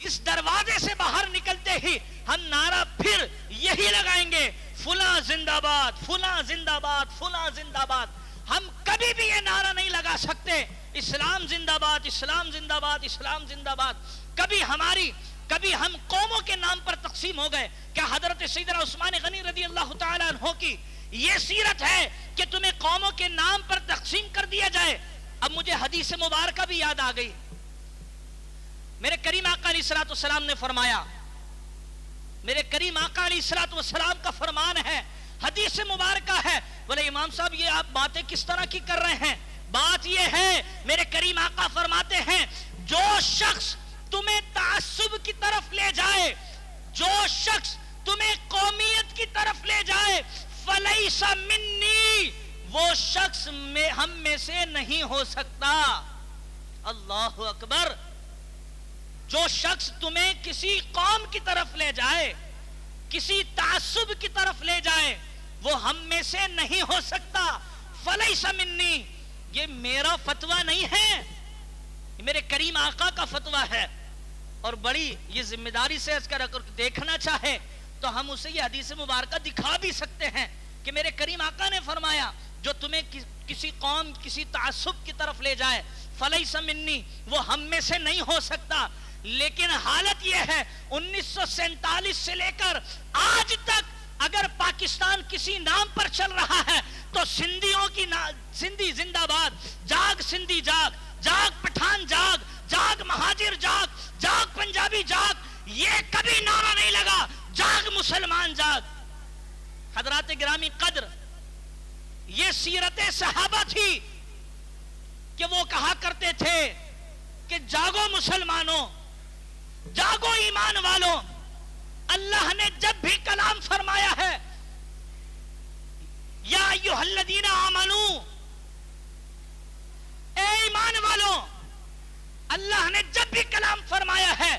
اس دروازے سے باہر نکلتے ہی ہم نعرہ پھر یہی لگائیں گے، فلاں زندہ باد، فلاں زندہ باد، فلاں زندہ باد۔ ہم کبھی بھی یہ نعرہ نہیں لگا سکتے اسلام زندہ باد، اسلام زندہ باد، اسلام زندہ باد۔ کبھی ہم قوموں کے نام پر تقسیم ہو گئے؟ کیا حضرت سیدنا عثمان غنی رضی اللہ تعالیٰ عنہ کی یہ سیرت ہے کہ تمہیں قوموں کے نام پر تقسیم کر دیا جائے؟ اب مجھے حدیث مبارکہ بھی یاد آ گئی۔ میرے کریم آقا علیہ الصلوۃ والسلام نے فرمایا، میرے کریم آقا علیہ الصلوۃ والسلام کا فرمان ہے، حدیث مبارکہ ہے۔ بولے امام صاحب یہ آپ باتیں کس طرح کی کر رہے ہیں؟ بات یہ ہے، میرے کریم آقا فرماتے ہیں، جو شخص تمہیں تعصب کی طرف لے جائے، جو شخص تمہیں قومیت کی طرف لے جائے، فلیس منی، وہ شخص ہم میں سے نہیں ہو سکتا۔ اللہ اکبر۔ جو شخص تمہیں کسی قوم کی طرف لے جائے، کسی تعصب کی طرف لے جائے، وہ ہم میں سے نہیں ہو سکتا۔ فلیس منی، یہ میرا فتویٰ نہیں ہے، یہ میرے کریم آقا کا فتویٰ ہے۔ اور بڑی یہ ذمہ داری سے اس کا دیکھنا چاہے تو ہم اسے یہ حدیث مبارکہ دکھا بھی سکتے ہیں کہ میرے کریم آقا نے فرمایا، جو تمہیں کسی قوم، کسی تعصب کی طرف لے جائے، فلیس منی، وہ ہم میں سے نہیں ہو سکتا۔ لیکن حالت یہ ہے 1947 سے لے کر آج تک اگر پاکستان کسی نام پر چل رہا ہے تو سندھیوں کی سندھی زندہ باد، جاگ سندھی جاگ، جاگ پٹھان جاگ، جاگ مہاجر جاگ، جاگ پنجابی جاگ، یہ کبھی نعرہ نہیں لگا جاگ مسلمان جاگ۔ حضرات گرامی قدر، یہ سیرت صحابہ تھی کہ وہ کہا کرتے تھے کہ جاگو مسلمانوں، جاگو ایمان والوں۔ اللہ نے جب بھی کلام فرمایا ہے، یا ایھا الذین آمنو، اے ایمان والوں، اللہ نے جب بھی کلام فرمایا ہے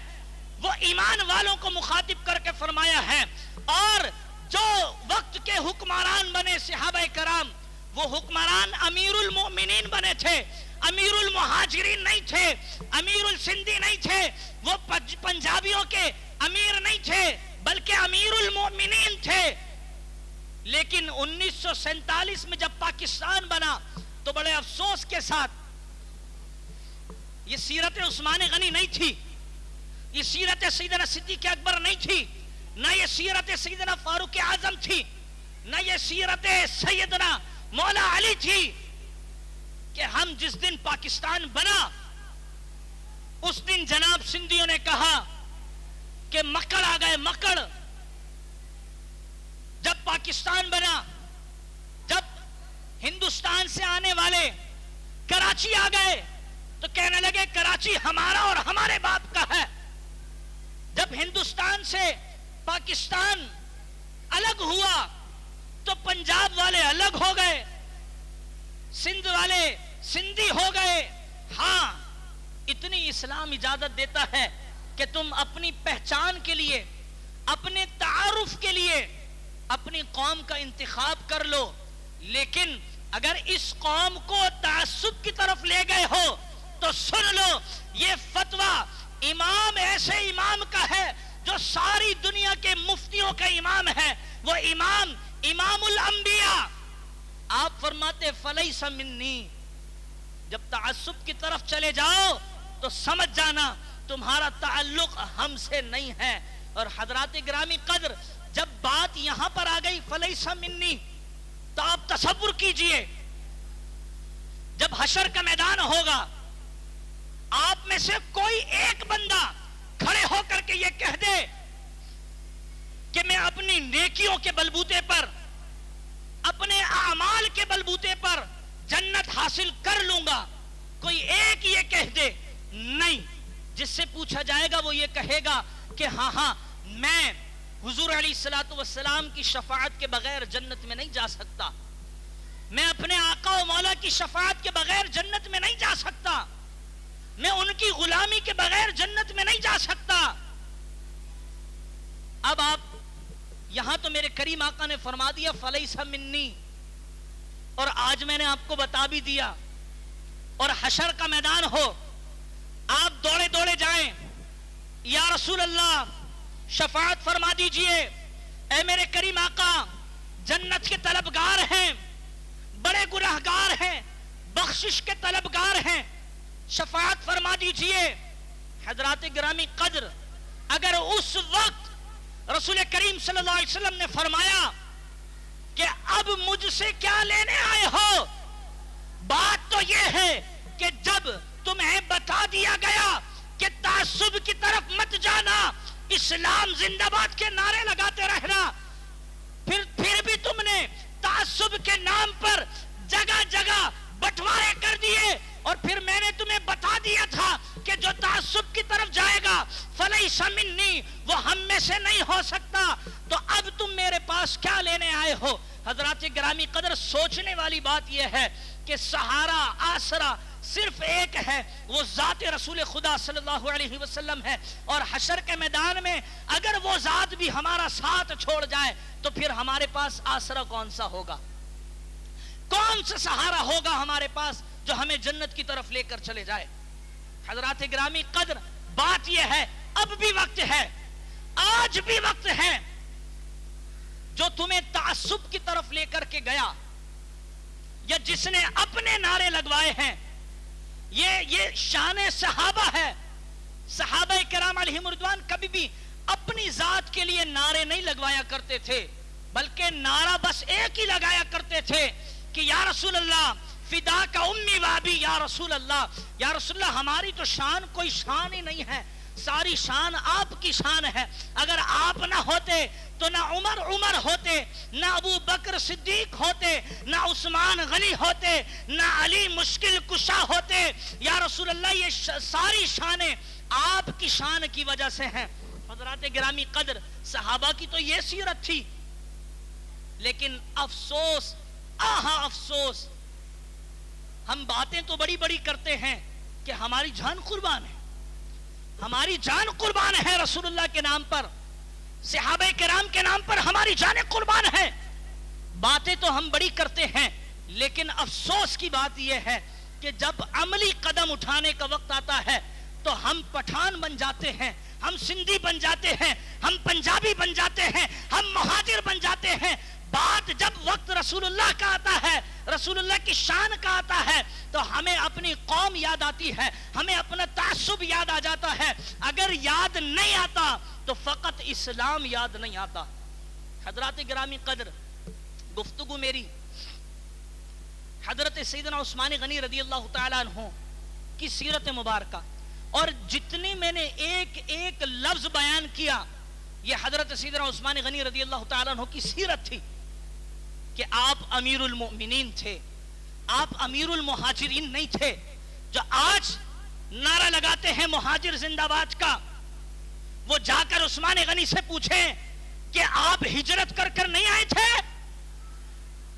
وہ ایمان والوں کو مخاطب کر کے فرمایا ہے۔ اور جو وقت کے حکمران بنے صحابہ کرام، وہ حکمران امیر المؤمنین بنے تھے، امیر المہاجرین نہیں تھے، امیر السندھی نہیں تھے، وہ پنجابیوں کے امیر نہیں تھے بلکہ امیر المؤمنین تھے۔ لیکن 1947 میں جب پاکستان بنا تو بڑے افسوس کے ساتھ یہ سیرت عثمان غنی نہیں تھی، یہ سیرت سیدنا صدیق اکبر نہیں تھی، نہ یہ سیرت سیدنا فاروق اعظم تھی، نہ یہ سیرت سیدنا مولا علی تھی کہ ہم جس دن پاکستان بنا اس دن جناب سندھیوں نے کہا کہ مکڑ آ گئے، مکڑ۔ جب پاکستان بنا، جب ہندوستان سے آنے والے کراچی آ گئے تو کہنے لگے کراچی ہمارا اور ہمارے باپ کا ہے۔ جب ہندوستان سے پاکستان الگ ہوا تو پنجاب والے الگ ہو گئے، سندھ والے سندھی ہو گئے۔ ہاں، اتنی اسلام اجازت دیتا ہے کہ تم اپنی پہچان کے لیے، اپنے تعارف کے لیے اپنی قوم کا انتخاب کر لو، لیکن اگر اس قوم کو تعصب کی طرف لے گئے ہو تو سن لو، یہ فتویٰ امام ایسے امام کا ہے جو ساری دنیا کے مفتیوں کا امام ہے، وہ امام الانبیاء۔ آپ فرماتے فلیس منی، جب تعصب کی طرف چلے جاؤ تو سمجھ جانا تمہارا تعلق ہم سے نہیں ہے۔ اور حضرات گرامی قدر، جب بات یہاں پر آ گئی فلیس منی، تو آپ تصور کیجئے جب حشر کا میدان ہوگا، آپ میں سے کوئی ایک بندہ کھڑے ہو کر کے یہ کہہ دے کہ میں اپنی نیکیوں کے بلبوتے پر، اپنے اعمال کے بلبوتے پر جنت حاصل کر لوں گا، کوئی ایک یہ کہہ دے؟ نہیں۔ جس سے پوچھا جائے گا وہ یہ کہے گا کہ ہاں میں حضور علیہ الصلوۃ والسلام کی شفاعت کے بغیر جنت میں نہیں جا سکتا، میں اپنے آقا و مولا کی شفاعت کے بغیر جنت میں نہیں جا سکتا، میں ان کی غلامی کے بغیر جنت میں نہیں جا سکتا۔ اب آپ یہاں تو میرے کریم آقا نے فرما دیا فلیس منی، اور آج میں نے آپ کو بتا بھی دیا، اور حشر کا میدان ہو، آپ دوڑے دوڑے جائیں، یا رسول اللہ شفاعت فرما دیجئے، اے میرے کریم آقا جنت کے طلبگار ہیں، بڑے گناہگار ہیں، بخشش کے طلبگار ہیں، شفاعت فرما دیجئے۔ حضرات گرامی قدر، اگر اس وقت رسول کریم صلی اللہ علیہ وسلم نے فرمایا کہ اب مجھ سے کیا لینے آئے ہو، بات تو یہ ہے کہ جب تمہیں بتا دیا گیا کہ تعصب کی طرف مت جانا، اسلام زندہ باد کے نعرے لگاتے رہنا، پھر بھی تم نے تعصب کے نام پر جگہ جگہ بٹوارے کر دیے، اور پھر میں نے تمہیں بتا دیا تھا کہ جو تعصب کی طرف جائے گا فلیس منی، وہ ہم میں سے نہیں ہو سکتا، تو اب تم میرے پاس کیا لینے آئے ہو۔ حضرات گرامی قدر، سوچنے والی بات یہ ہے کہ سہارا آسرا صرف ایک ہے، وہ ذات رسول خدا صلی اللہ علیہ وسلم ہے، اور حشر کے میدان میں اگر وہ ذات بھی ہمارا ساتھ چھوڑ جائے تو پھر ہمارے پاس آسرا کون سا ہوگا، کون سا سہارا ہوگا ہمارے پاس جو ہمیں جنت کی طرف لے کر چلے جائے۔ حضرات گرامی قدر، بات یہ ہے اب بھی وقت ہے، آج بھی وقت ہے، جو تمہیں تعصب کی طرف لے کر کے گیا یا جس نے اپنے نعرے لگوائے ہیں، یہ شان صحابہ ہے۔ صحابہ کرام علیہم رضوان کبھی بھی اپنی ذات کے لیے نعرے نہیں لگوایا کرتے تھے، بلکہ نعرہ بس ایک ہی لگایا کرتے تھے کہ یا رسول اللہ فدا کا امی وابی، یا رسول اللہ ہماری تو شان کوئی شان ہی نہیں ہے، ساری شان آپ کی شان ہے، اگر آپ نہ ہوتے تو نہ عمر ہوتے، نہ ابو بکر صدیق ہوتے، نہ عثمان غنی ہوتے، نہ علی مشکل کشا ہوتے، یا رسول اللہ یہ ساری شانیں آپ کی شان کی وجہ سے ہیں۔ حضرات گرامی قدر، صحابہ کی تو یہ سیرت تھی، لیکن افسوس، آہا افسوس، ہم باتیں تو بڑی بڑی کرتے ہیں کہ ہماری جان قربان ہے، ہماری جان قربان ہے رسول اللہ کے نام پر، صحابہ کرام کے نام پر ہماری جانیں قربان ہیں، باتیں تو ہم بڑی کرتے ہیں، لیکن افسوس کی بات یہ ہے کہ جب عملی قدم اٹھانے کا وقت آتا ہے تو ہم پٹھان بن جاتے ہیں، ہم سندھی بن جاتے ہیں، ہم پنجابی بن جاتے ہیں، ہم مہاجر بن جاتے ہیں۔ بات جب وقت رسول اللہ کا آتا ہے، رسول اللہ کی شان کا آتا ہے، تو ہمیں اپنی قوم یاد آتی ہے، ہمیں اپنا تعصب یاد آ جاتا ہے، اگر یاد نہیں آتا تو فقط اسلام یاد نہیں آتا۔ حضرات گرامی قدر، گفتگو میری حضرت سیدنا عثمان غنی رضی اللہ تعالیٰ عنہ کی سیرت مبارکہ، اور جتنی میں نے ایک لفظ بیان کیا یہ حضرت سیدنا عثمان غنی رضی اللہ تعالیٰ عنہ کی سیرت تھی کہ آپ امیر المؤمنین تھے، آپ امیر المہاجرین نہیں تھے۔ جو آج نعرہ لگاتے ہیں مہاجر زندہ باد کا، وہ جا کر عثمان غنی سے پوچھیں کہ آپ ہجرت کر کر نہیں آئے تھے،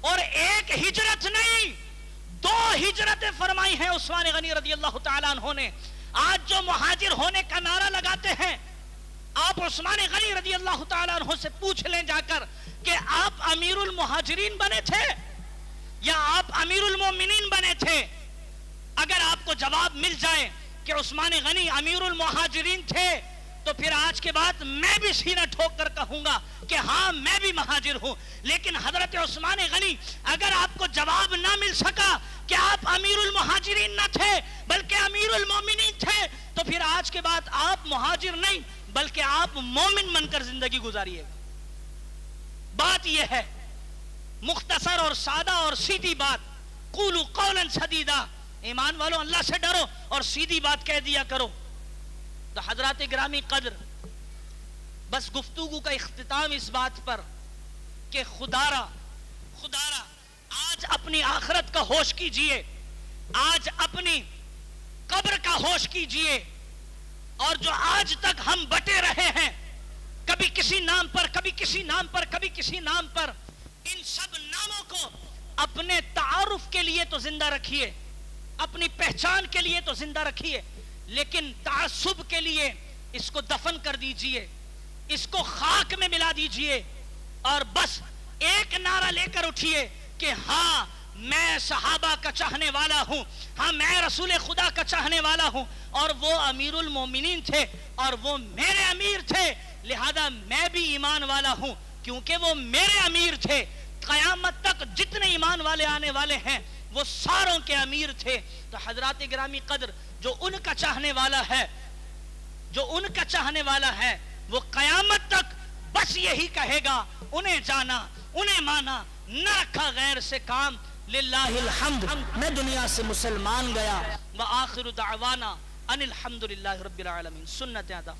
اور ایک ہجرت نہیں 2 ہجرتیں فرمائی ہیں عثمان غنی رضی اللہ تعالیٰ عنہ نے۔ آج جو مہاجر ہونے کا نعرہ لگاتے ہیں، آپ عثمان غنی رضی اللہ تعالیٰ عنہ سے پوچھ لیں جا کر کہ آپ امیر المہاجرین بنے تھے یا آپ امیر المومنین بنے تھے۔ اگر آپ کو جواب مل جائے کہ عثمان غنی امیر المہاجرین تھے تو پھر آج کے بعد میں بھی سینہ ٹھوک کر کہوں گا کہ ہاں میں بھی مہاجر ہوں۔ لیکن حضرت عثمان غنی اگر آپ کو جواب نہ مل سکا کہ آپ امیر المہاجرین نہ تھے بلکہ امیر المومنین تھے، تو پھر آج کے بعد آپ مہاجر نہیں بلکہ آپ مومن بن کر زندگی گزاریے گا۔ بات یہ ہے، مختصر اور سادہ اور سیدھی بات، قولوا قولا سدیدا، ایمان والوں اللہ سے ڈرو اور سیدھی بات کہہ دیا کرو۔ تو حضرات گرامی قدر، بس گفتگو کا اختتام اس بات پر کہ خدارا آج اپنی آخرت کا ہوش کیجئے، آج اپنی قبر کا ہوش کیجئے، اور جو آج تک ہم بٹے رہے ہیں کبھی کسی نام پر، کبھی کسی نام پر، کبھی کسی نام پر، ان سب ناموں کو اپنے تعارف کے لیے تو زندہ رکھیے، اپنی پہچان کے لیے تو زندہ رکھیے، لیکن تعصب کے لیے اس کو دفن کر دیجئے، اس کو خاک میں ملا دیجئے، اور بس ایک نعرہ لے کر اٹھیے کہ ہاں میں صحابہ کا چاہنے والا ہوں، ہاں میں رسول خدا کا چاہنے والا ہوں، اور وہ امیر المومنین تھے، اور وہ میرے امیر تھے، لہذا میں بھی ایمان والا ہوں کیونکہ وہ میرے امیر تھے۔ قیامت تک جتنے ایمان والے آنے والے ہیں وہ ساروں کے امیر تھے۔ تو حضرات گرامی قدر، جو ان کا چاہنے والا ہے، جو ان کا چاہنے والا ہے، وہ قیامت تک بس یہی کہے گا، انہیں جانا، انہیں مانا، نہ رکھا غیر سے کام۔ للہ الحمد، میں دنیا سے مسلمان گیا۔ وآخر دعوانا ان الحمد للہ رب العالمین۔ سنت ادا۔